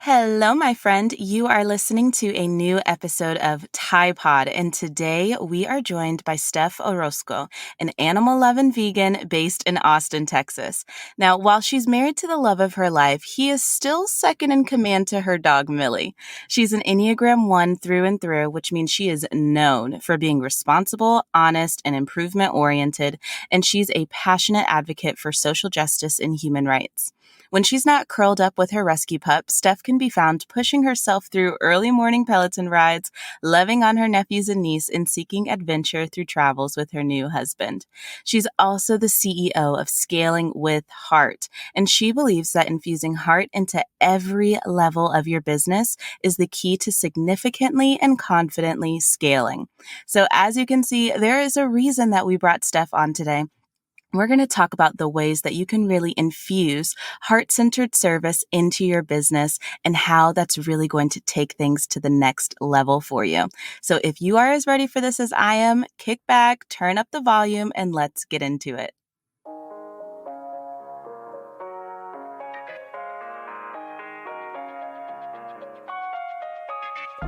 Hello, my friend. You are listening to a new episode of Pod, and today we are joined by Steph Orosco, an animal-loving vegan based in Austin, Texas. Now, while she's married to the love of her life, he is still second in command to her dog, Millie. She's an Enneagram 1 through and through, which means she is known for being responsible, honest, and improvement-oriented, and she's a passionate advocate for social justice and human rights. When she's not curled up with her rescue pup, Steph can be found pushing herself through early morning Peloton rides, loving on her nephews and niece, and seeking adventure through travels with her new husband. She's also the CEO of Scaling with Heart, and she believes that infusing heart into every level of your business is the key to significantly and confidently scaling. So as you can see, there is a reason that we brought Steph on today. We're going to talk about the ways that you can really infuse heart-centered service into your business and how that's really going to take things to the next level for you. So if you are as ready for this as I am, kick back, turn up the volume, and let's get into it.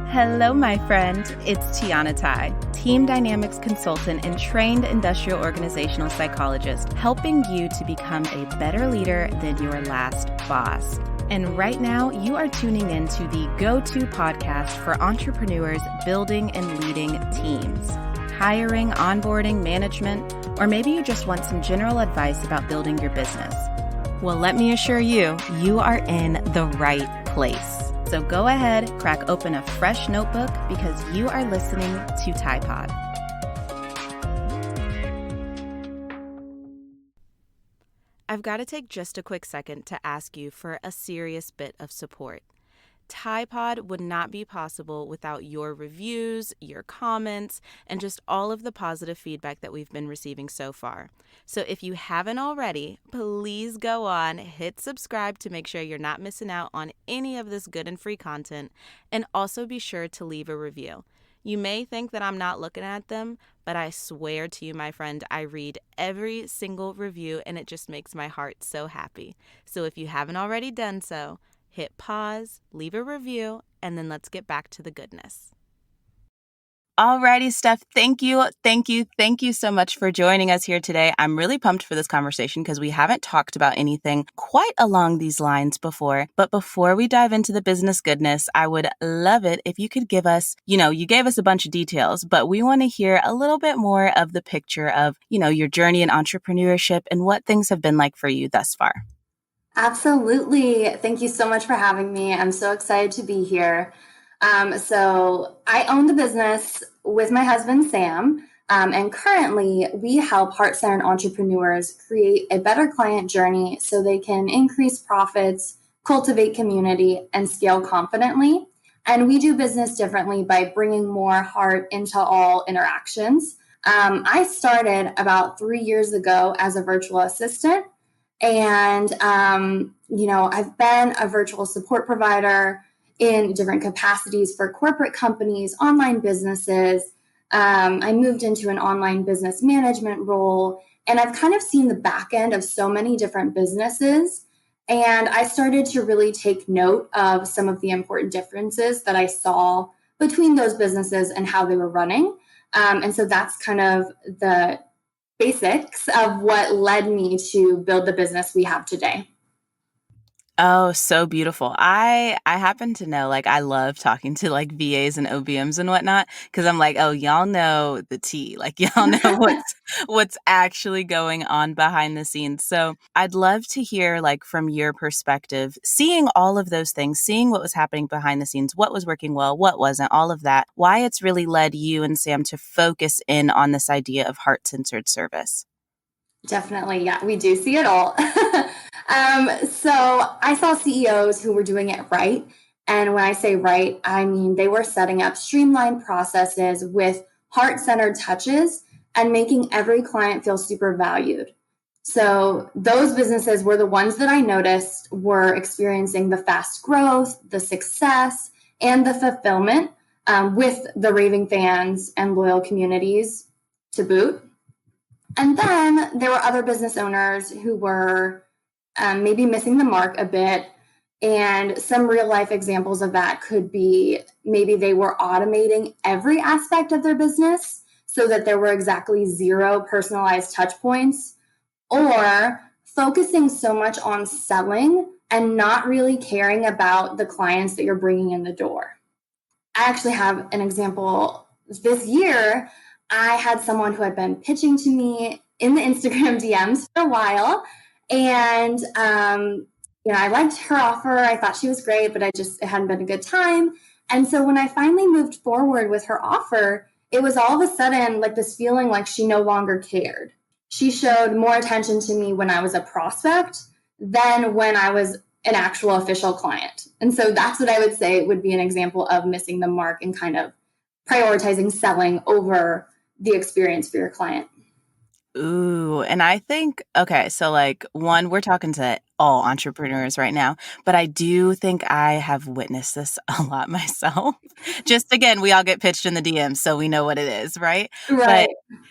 Hello, my friend. It's Tiana Tai, Team Dynamics Consultant and trained industrial organizational psychologist, helping you to become a better leader than your last boss. And right now, you are tuning in to the go-to podcast for entrepreneurs building and leading teams, hiring, onboarding, management, or maybe you just want some general advice about building your business. Well, let me assure you, you are in the right place. So go ahead, crack open a fresh notebook because you are listening to Pod. I've got to take just a quick second to ask you for a serious bit of support. Pod would not be possible without your reviews, your comments, and just all of the positive feedback that we've been receiving so far. So if you haven't already, please go on, hit subscribe to make sure you're not missing out on any of this good and free content, and also be sure to leave a review. You may think that I'm not looking at them, but I swear to you, my friend, I read every single review, and it just makes my heart so happy. So if you haven't already done so, hit pause, leave a review, and then let's get back to the goodness. Alrighty, Steph, thank you so much for joining us here today. I'm really pumped for this conversation because we haven't talked about anything quite along these lines before. But before we dive into the business goodness, I would love it if you could give us, you gave us a bunch of details, but we want to hear a little bit more of the picture of, your journey in entrepreneurship and what things have been like for you thus far. Absolutely. Thank you so much for having me. I'm so excited to be here. So I own the business with my husband, Sam, and currently we help heart-centered entrepreneurs create a better client journey so they can increase profits, cultivate community, and scale confidently. And we do business differently by bringing more heart into all interactions. I started about 3 years ago as a virtual assistant. And, I've been a virtual support provider in different capacities for corporate companies, online businesses. I moved into an online business management role, and I've kind of seen the back end of so many different businesses. And I started to really take note of some of the important differences that I saw between those businesses and how they were running. And so that's kind of the basics of what led me to build the business we have today. Oh, so beautiful. I happen to know, I love talking to VAs and OBMs and whatnot, because I'm like, oh, y'all know the tea. Y'all know what's actually going on behind the scenes. So I'd love to hear from your perspective, seeing all of those things, seeing what was happening behind the scenes, what was working well, what wasn't, all of that, why it's really led you and Sam to focus in on this idea of heart-centered service. Definitely. Yeah, we do see it all. So I saw CEOs who were doing it right. And when I say right, I mean they were setting up streamlined processes with heart-centered touches and making every client feel super valued. So those businesses were the ones that I noticed were experiencing the fast growth, the success, and the fulfillment with the raving fans and loyal communities to boot. And then there were other business owners who were maybe missing the mark a bit, And some real life examples of that could be maybe they were automating every aspect of their business so that there were exactly 0 personalized touch points, or focusing so much on selling and not really caring about the clients that you're bringing in the door. I actually have an example. This year, I had someone who had been pitching to me in the Instagram DMs for a while. And, I liked her offer. I thought she was great, but it hadn't been a good time. And so when I finally moved forward with her offer, it was all of a sudden like this feeling like she no longer cared. She showed more attention to me when I was a prospect than when I was an actual official client. And so that's what I would say would be an example of missing the mark and kind of prioritizing selling over the experience for your client. Ooh, and I think, okay, so like one, we're talking to all entrepreneurs right now, but I do think I have witnessed this a lot myself. Just again, we all get pitched in the DMs, so we know what it is, right? But Right.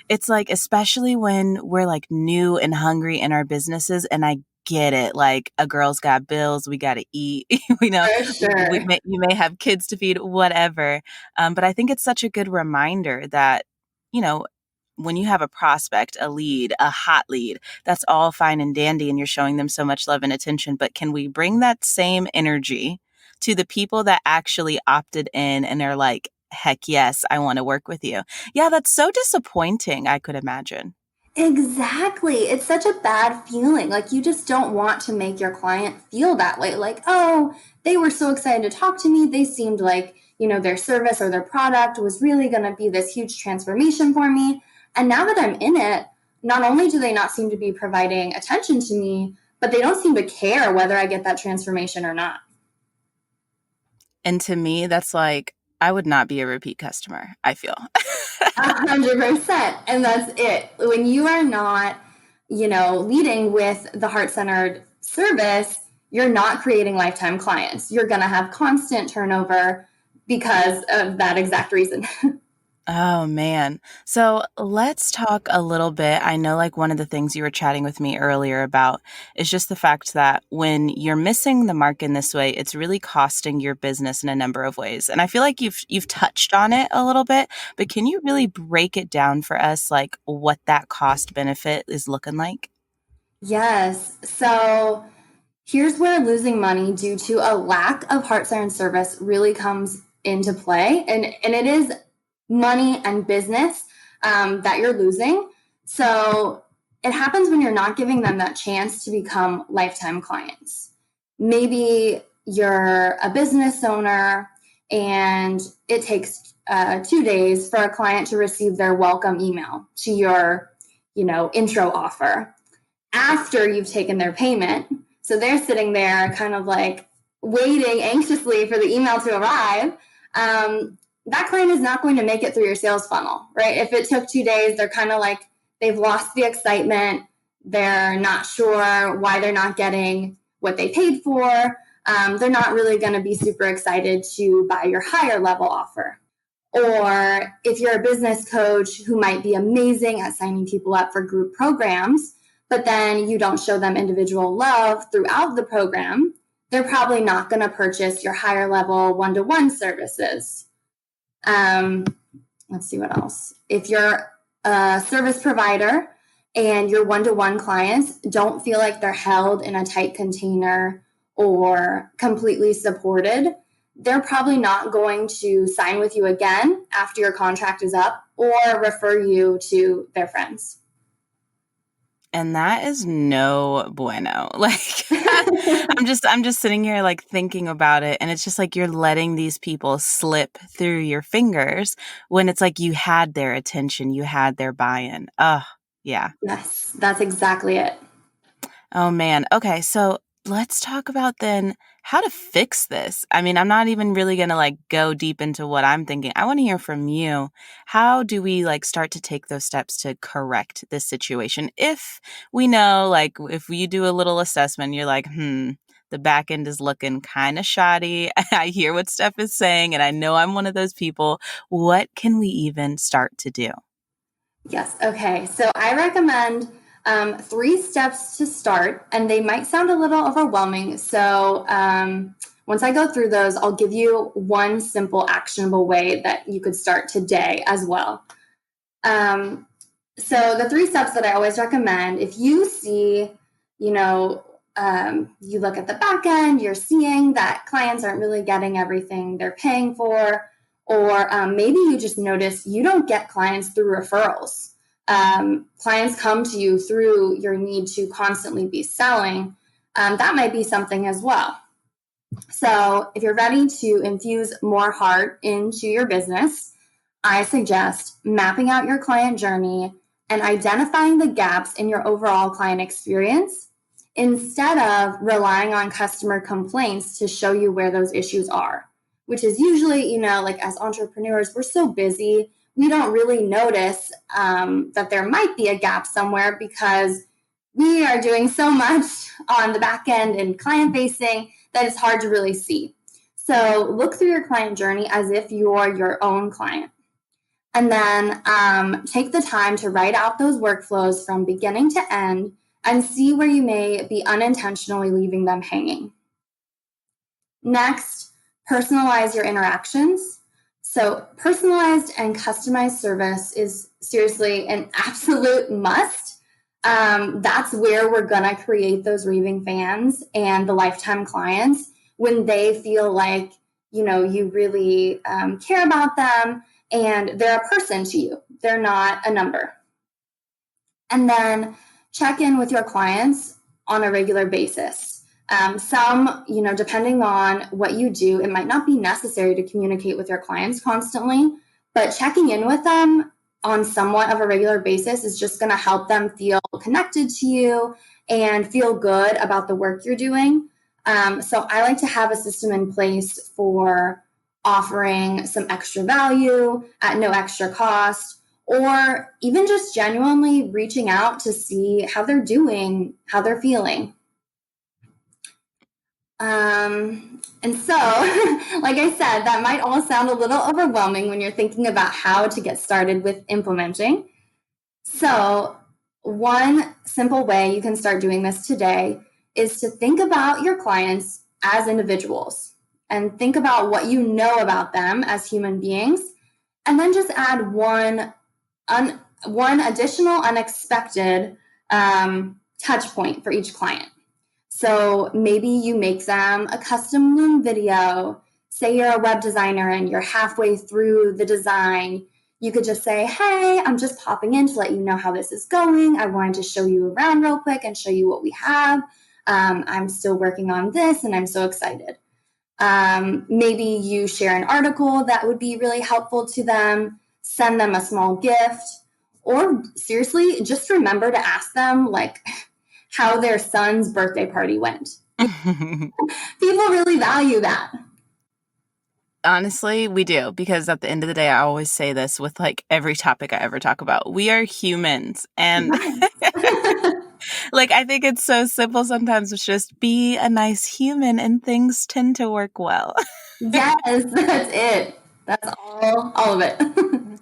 it's like, especially when we're like new and hungry in our businesses, and I get it. Like a girl's got bills, we got to eat. We know For sure. you may have kids to feed, whatever. But I think it's such a good reminder that, you know, when you have a prospect, a lead, a hot lead, that's all fine and dandy and you're showing them so much love and attention. But can we bring that same energy to the people that actually opted in and they're like, heck yes, I want to work with you? Yeah, that's so disappointing, I could imagine. Exactly. It's such a bad feeling. Like you just don't want to make your client feel that way. Like, oh, they were so excited to talk to me. They seemed like, their service or their product was really going to be this huge transformation for me. And now that I'm in it, not only do they not seem to be providing attention to me, but they don't seem to care whether I get that transformation or not. And to me, that's like, I would not be a repeat customer, I feel. 100%. And that's it. When you are not, leading with the heart centered service, you're not creating lifetime clients. You're going to have constant turnover because of that exact reason. Oh man. So let's talk a little bit. I know like one of the things you were chatting with me earlier about is just the fact that when you're missing the mark in this way, it's really costing your business in a number of ways. And I feel like you've touched on it a little bit, but can you really break it down for us like what that cost benefit is looking like? Yes. So here's where losing money due to a lack of heart centered service really comes into play. And it is money and business that you're losing. So it happens when you're not giving them that chance to become lifetime clients. Maybe you're a business owner and it takes 2 days for a client to receive their welcome email to your, intro offer after you've taken their payment. So they're sitting there kind of like waiting anxiously for the email to arrive. That client is not going to make it through your sales funnel, right? If it took 2 days, they're kind of like they've lost the excitement. They're not sure why they're not getting what they paid for. They're not really going to be super excited to buy your higher level offer. Or if you're a business coach who might be amazing at signing people up for group programs, but then you don't show them individual love throughout the program, they're probably not going to purchase your higher level one-to-one services. Let's see what else. If you're a service provider and your one-to-one clients don't feel like they're held in a tight container or completely supported, they're probably not going to sign with you again after your contract is up or refer you to their friends. And that is no bueno. Like I'm just sitting here like thinking about it and it's just like you're letting these people slip through your fingers when it's like you had their attention, you had their buy-in. Oh, yeah. Yes, that's exactly it. Oh man. Okay, so let's talk about then how to fix this. I mean, I'm not even really going to like go deep into what I'm thinking. I want to hear from you. How do we like start to take those steps to correct this situation? If we know, like, if you do a little assessment, you're like, the back end is looking kind of shoddy. I hear what Steph is saying, and I know I'm one of those people. What can we even start to do? Yes. Okay. So I recommend Three steps to start, and they might sound a little overwhelming. So once I go through those, I'll give you one simple actionable way that you could start today as well. So the three steps that I always recommend, if you see, you look at the back end, you're seeing that clients aren't really getting everything they're paying for, or maybe you just notice you don't get clients through referrals. Clients come to you through your need to constantly be selling. That might be something as well. So if you're ready to infuse more heart into your business, I suggest mapping out your client journey and identifying the gaps in your overall client experience instead of relying on customer complaints to show you where those issues are, which is usually, like as entrepreneurs, we're so busy, we don't really notice that there might be a gap somewhere because we are doing so much on the back end and client facing that it's hard to really see. So look through your client journey as if you're your own client. And then take the time to write out those workflows from beginning to end and see where you may be unintentionally leaving them hanging. Next, personalize your interactions. So personalized and customized service is seriously an absolute must. That's where we're going to create those raving fans and the lifetime clients when they feel like, you really care about them and they're a person to you. They're not a number. And then check in with your clients on a regular basis. Some, depending on what you do, it might not be necessary to communicate with your clients constantly, but checking in with them on somewhat of a regular basis is just going to help them feel connected to you and feel good about the work you're doing. So I like to have a system in place for offering some extra value at no extra cost, or even just genuinely reaching out to see how they're doing, how they're feeling. And so, like I said, that might all sound a little overwhelming when you're thinking about how to get started with implementing. So one simple way you can start doing this today is to think about your clients as individuals and think about what you know about them as human beings, and then just add one additional unexpected touch point for each client. So maybe you make them a custom loom video. Say you're a web designer and you're halfway through the design. You could just say, hey, I'm just popping in to let you know how this is going. I wanted to show you around real quick and show you what we have. I'm still working on this and I'm so excited. Maybe you share an article that would be really helpful to them, send them a small gift, or seriously, just remember to ask them how their son's birthday party went. People really value that. Honestly, we do, because at the end of the day, I always say this with every topic I ever talk about. We are humans. And I think it's so simple sometimes. It's just be a nice human and things tend to work well. Yes, that's it. That's all of it.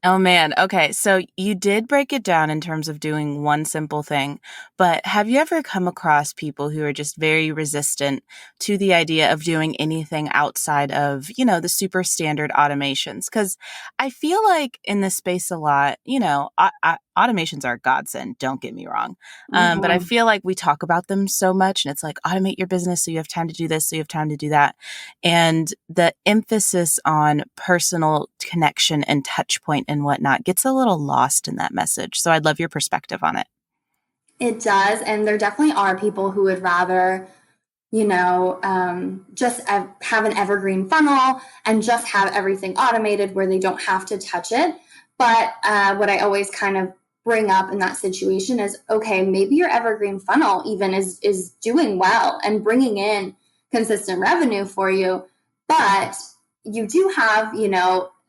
Oh, man. Okay. So you did break it down in terms of doing one simple thing, but have you ever come across people who are just very resistant to the idea of doing anything outside of, the super standard automations? Because I feel like in this space a lot, automations are a godsend, don't get me wrong. But I feel like we talk about them so much and it's automate your business so you have time to do this, so you have time to do that. And the emphasis on personal connection and touch point and whatnot gets a little lost in that message. So I'd love your perspective on it. It does. And there definitely are people who would rather, just have an evergreen funnel and just have everything automated where they don't have to touch it. But what I always kind of bring up in that situation is, okay, maybe your evergreen funnel even is doing well and bringing in consistent revenue for you, but you do have,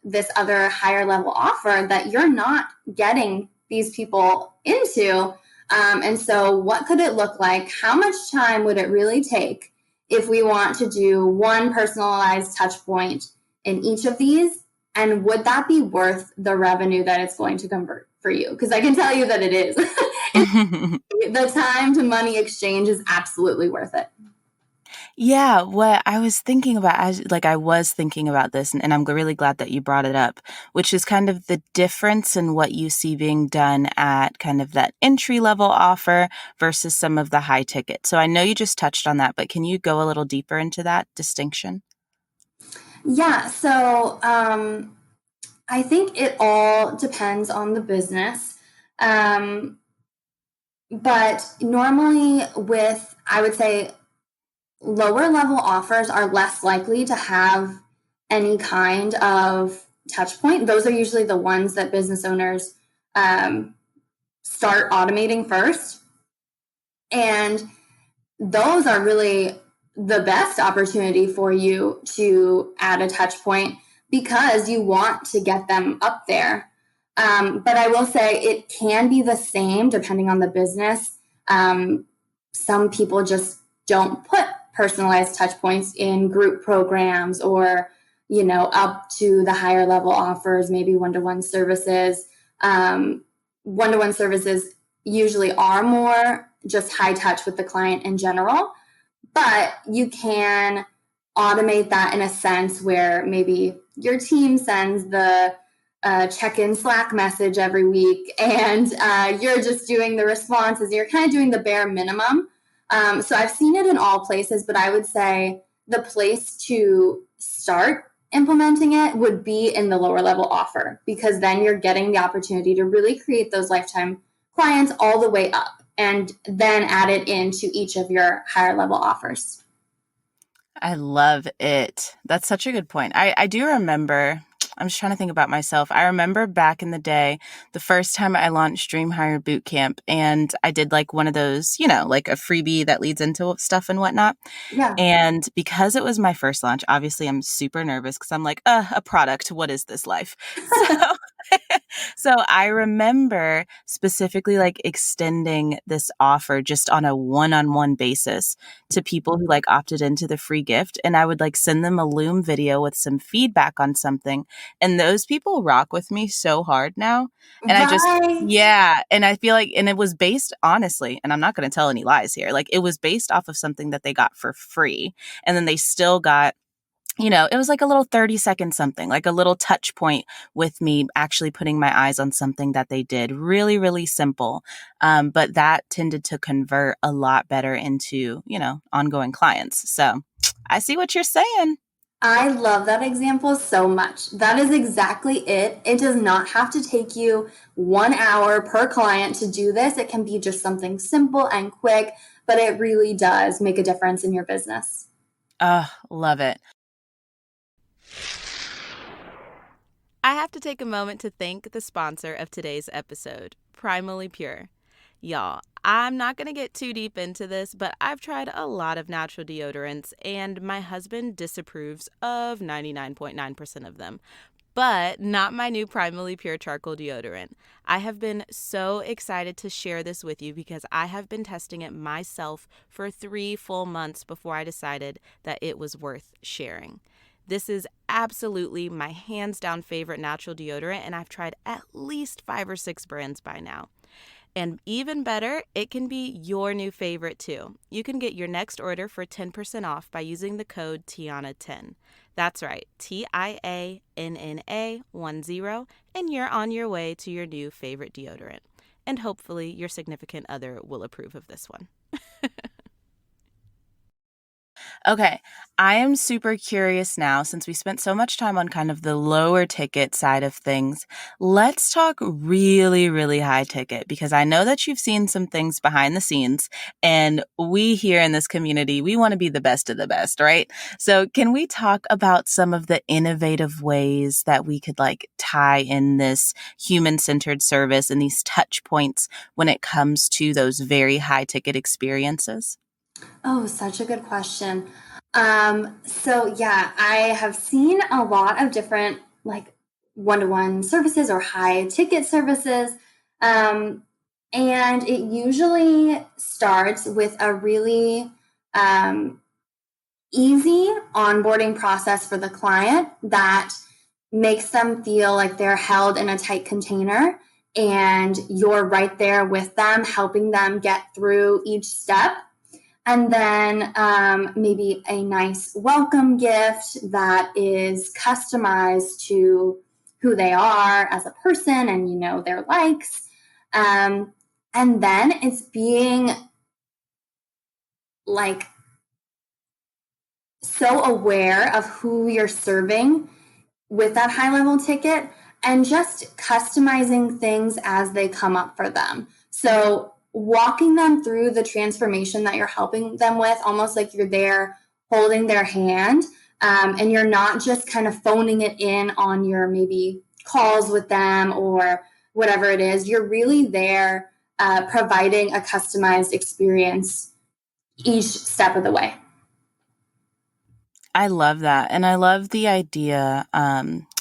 this other higher level offer that you're not getting these people into. And so what could it look like? How much time would it really take if we want to do one personalized touch point in each of these? And would that be worth the revenue that it's going to convert for you? Because I can tell you that it is. The time to money exchange is absolutely worth it. Yeah, what I was thinking about, I was thinking about this, and I'm really glad that you brought it up, which is kind of the difference in what you see being done at kind of that entry level offer versus some of the high ticket. So I know you just touched on that, but can you go a little deeper into that distinction? Yeah, so I think it all depends on the business. Um, but normally, I would say, lower level offers are less likely to have any kind of touch point. Those are usually the ones that business owners um, start automating first. And those are really the best opportunity for you to add a touch point because you want to get them up there. But I will say it can be the same depending on the business. Some people just don't put personalized touch points in group programs or, up to the higher level offers, maybe one-to-one services. One-to-one services usually are more just high touch with the client in general, but you can automate that in a sense where maybe your team sends the check-in Slack message every week, and you're just doing the responses. You're kind of doing the bare minimum. So I've seen it in all places, but I would say the place to start implementing it would be in the lower level offer, because then you're getting the opportunity to really create those lifetime clients all the way up and then add it into each of your higher level offers. I love it. That's such a good point. I do remember, I'm just trying to think about myself. I remember back in the day, the first time I launched Dream Hire Bootcamp, and I did like one of those, like a freebie that leads into stuff and whatnot. Yeah. And because it was my first launch, obviously I'm super nervous because I'm like, a product. What is this life? So, so I remember specifically like extending this offer just on a one-on-one basis to people who like opted into the free gift. And I would like send them a Loom video with some feedback on something. And those people rock with me so hard now. And Right. yeah. And I feel like, and it was based honestly, and I'm not going to tell any lies here. Like it was based off of something that they got for free. And then they still got, it was like a little 30-second something, like a little touch point with me actually putting my eyes on something that they did. Really, really simple. But that tended to convert a lot better into, ongoing clients. So I see what you're saying. I love that example so much. That is exactly it. It does not have to take you 1 hour per client to do this. It can be just something simple and quick, but it really does make a difference in your business. Love it. I have to take a moment to thank the sponsor of today's episode, Primally Pure. Y'all, I'm not going to get too deep into this, but I've tried a lot of natural deodorants, and my husband disapproves of 99.9% of them. But not my new Primally Pure Charcoal Deodorant. I have been so excited to share this with you because I have been testing it myself for 3 full months before I decided that it was worth sharing. This is absolutely my hands down favorite natural deodorant, and I've tried at least 5 or 6 brands by now. And even better, it can be your new favorite too. You can get your next order for 10% off by using the code Tiana10. That's right, TIANNA10, and you're on your way to your new favorite deodorant. And hopefully your significant other will approve of this one. Okay, I am super curious now since we spent so much time on kind of the lower ticket side of things. Let's talk really, really high ticket because I know that you've seen some things behind the scenes, and we here in this community, we want to be the best of the best, right? So can we talk about some of the innovative ways that we could like tie in this human-centered service and these touch points when it comes to those very high ticket experiences? Oh, such a good question. So yeah, I have seen a lot of different like one-to-one services or high ticket services. Um, and it usually starts with a really easy onboarding process for the client that makes them feel like they're held in a tight container and you're right there with them, helping them get through each step. And then maybe a nice welcome gift that is customized to who they are as a person and, their likes. And then it's being like so aware of who you're serving with that high level ticket and just customizing things as they come up for them. So walking them through the transformation that you're helping them with, almost like you're there holding their hand, and you're not just kind of phoning it in on your maybe calls with them or whatever it is. You're really there providing a customized experience each step of the way. I love that. And I love the idea,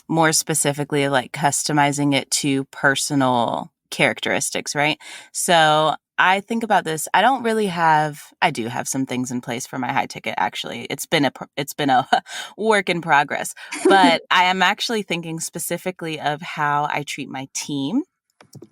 more specifically, like customizing it to personal characteristics, right? So I think about this. I do have some things in place for my high ticket. Actually, it's been a work in progress, but I am actually thinking specifically of how I treat my team.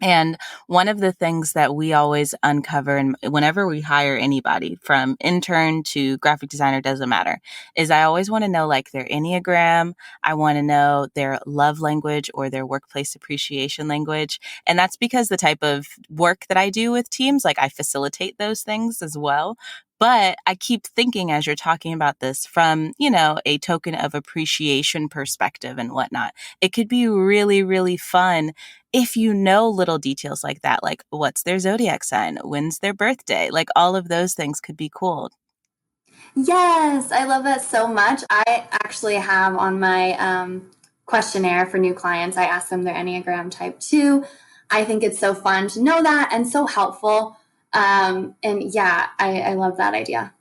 And one of the things that we always uncover, and whenever we hire anybody from intern to graphic designer, doesn't matter, is I always want to know like their Enneagram. I want to know their love language or their workplace appreciation language. And that's because the type of work that I do with teams, like I facilitate those things as well. But I keep thinking as you're talking about this from, a token of appreciation perspective and whatnot, it could be really, really fun if you know little details like that, like what's their zodiac sign, when's their birthday, like all of those things could be cool. Yes, I love that so much. I actually have on my questionnaire for new clients, I ask them their Enneagram type 2. I think it's so fun to know that and so helpful. And yeah, I love that idea.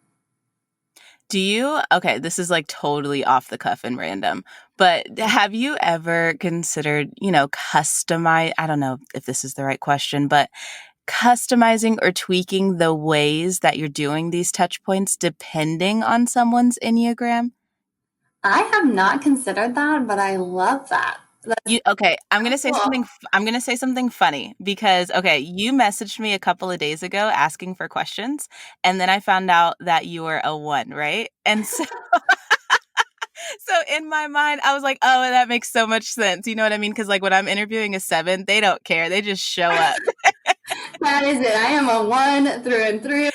Okay, this is like totally off the cuff and random, but have you ever considered, I don't know if this is the right question, but customizing or tweaking the ways that you're doing these touch points depending on someone's Enneagram? I have not considered that, but I love that. That's Okay, cool. I'm going to say something funny because okay, you messaged me a couple of days ago asking for questions and then I found out that you were a 1, right? And so so in my mind, I was like, "Oh, that makes so much sense." You know what I mean? Because like when I'm interviewing a 7, they don't care. They just show up. That is it. I am a 1 through and through.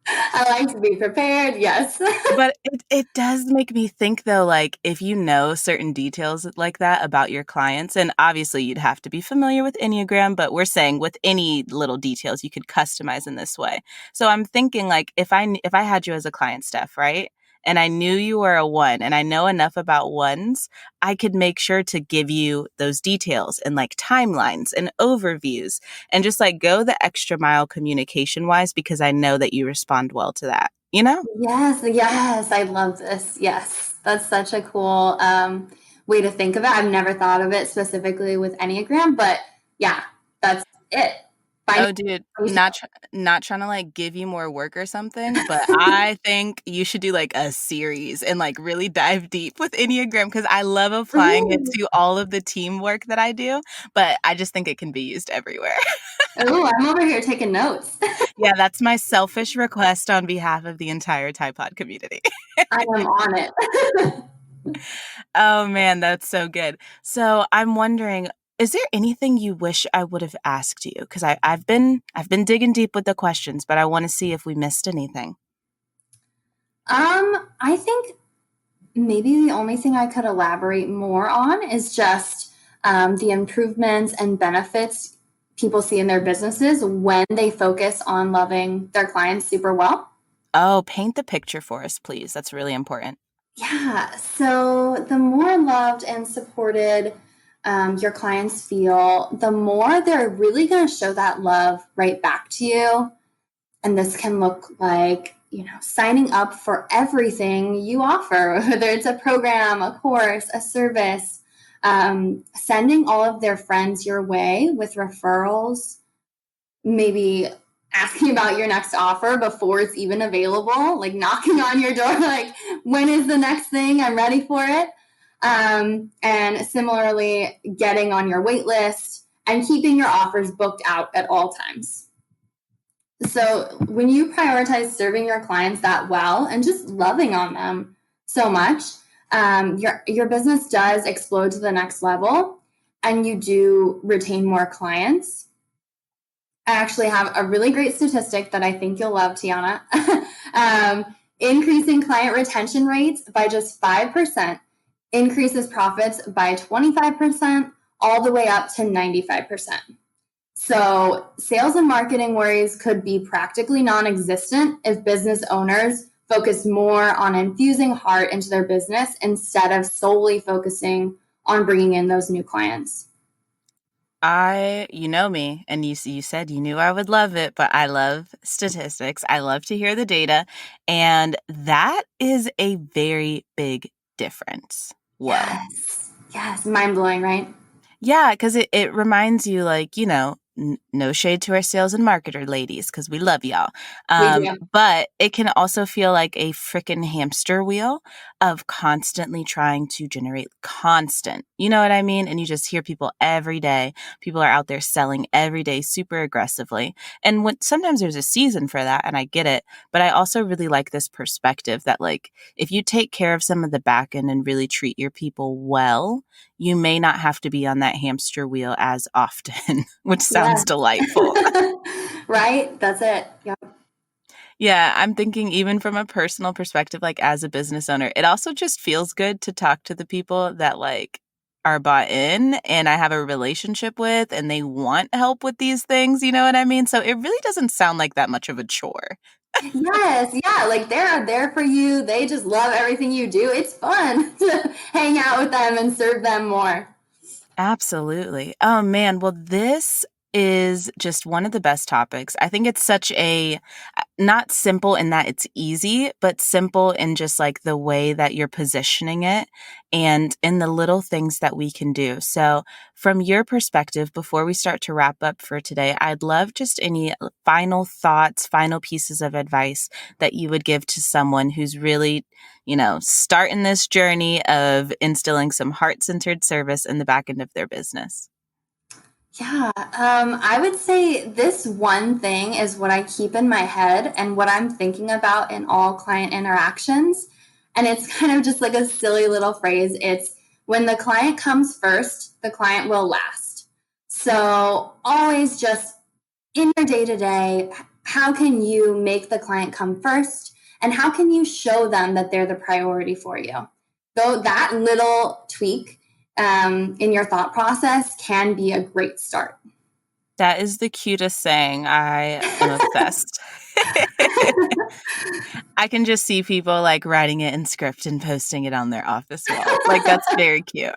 I like to be prepared. Yes. But it does make me think though, like if you know certain details like that about your clients, and obviously you'd have to be familiar with Enneagram, but we're saying with any little details you could customize in this way. So I'm thinking like if I had you as a client, Steph, right? And I knew you were a 1 and I know enough about ones, I could make sure to give you those details and like timelines and overviews and just like go the extra mile communication wise because I know that you respond well to that, you know? Yes, yes, I love this. Yes, that's such a cool way to think of it. I've never thought of it specifically with Enneagram, but yeah, that's it. Finding Oh, dude, information. not trying to like give you more work or something, but I think you should do like a series and like really dive deep with Enneagram because I love applying it Ooh, to all of the teamwork that I do, but I just think it can be used everywhere. ooh, I'm over here taking notes. Yeah, that's my selfish request on behalf of the entire Tide Pod community. I am on it. Oh man, that's so good. So I'm wondering, is there anything you wish I would have asked you? Because I've been digging deep with the questions, but I want to see if we missed anything. I think maybe the only thing I could elaborate more on is just the improvements and benefits people see in their businesses when they focus on loving their clients super well. Oh, paint the picture for us, please. That's really important. Yeah, so the more loved and supported your clients feel, the more they're really going to show that love right back to you. And this can look like, signing up for everything you offer, whether it's a program, a course, a service, sending all of their friends your way with referrals, maybe asking about your next offer before it's even available, like knocking on your door, like, when is the next thing? I'm ready for it. And similarly, getting on your wait list and keeping your offers booked out at all times. So when you prioritize serving your clients that well and just loving on them so much, your business does explode to the next level, and you do retain more clients. I actually have a really great statistic that I think you'll love, Tiana. Increasing client retention rates by just 5% increases profits by 25%, all the way up to 95%. So sales and marketing worries could be practically non-existent if business owners focus more on infusing heart into their business instead of solely focusing on bringing in those new clients. You know me, and you said you knew I would love it, but I love statistics. I love to hear the data, and that is a very big difference. Whoa. Yes, mind blowing, right? Yeah, because it reminds you, like, no shade to our sales and marketer ladies, because we love y'all. We do. But it can also feel like a freaking hamster wheel of constantly trying to generate constant. You know what I mean? And you just hear people every day. People are out there selling every day super aggressively. And sometimes there's a season for that, and I get it. But I also really like this perspective that, like, if you take care of some of the back end and really treat your people well, you may not have to be on that hamster wheel as often, which sounds Yes. delightful. Right? That's it. Yep. Yeah, I'm thinking even from a personal perspective, like as a business owner, it also just feels good to talk to the people that like are bought in and I have a relationship with and they want help with these things, you know what I mean? So it really doesn't sound like that much of a chore. Yes, yeah, like they're there for you. They just love everything you do. It's fun to hang out with them and serve them more. Absolutely. Oh man, well this is just one of the best topics. I think it's such a not simple in that it's easy, but simple in just like the way that you're positioning it and in the little things that we can do. So, from your perspective, before we start to wrap up for today, I'd love just any final thoughts, final pieces of advice that you would give to someone who's really, starting this journey of instilling some heart centered service in the back end of their business. Yeah, I would say this one thing is what I keep in my head and what I'm thinking about in all client interactions. And it's kind of just like a silly little phrase. It's when the client comes first, the client will last. So always just in your day to day, how can you make the client come first? And how can you show them that they're the priority for you? So that little tweak in your thought process can be a great start. That is the cutest saying. I am obsessed. I can just see people like writing it in script and posting it on their office walls. Like, that's very cute.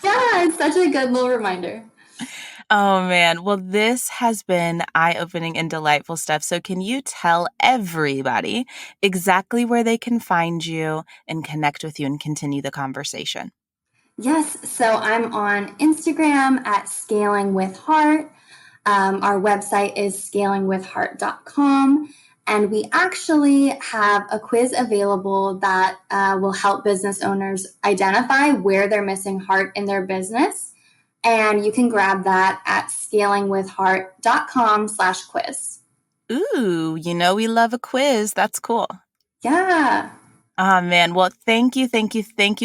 Yeah, it's such a good little reminder. Oh man. Well, this has been eye-opening and delightful stuff. So can you tell everybody exactly where they can find you and connect with you and continue the conversation? Yes, so I'm on Instagram at Scaling with Heart. Our website is scalingwithheart.com. And we actually have a quiz available that will help business owners identify where they're missing heart in their business. And you can grab that at scalingwithheart.com/quiz. Ooh, we love a quiz. That's cool. Yeah. Oh man. Well, thank you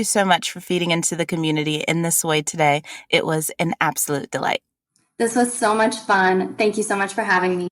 so much for feeding into the community in this way today. It was an absolute delight. This was so much fun. Thank you so much for having me.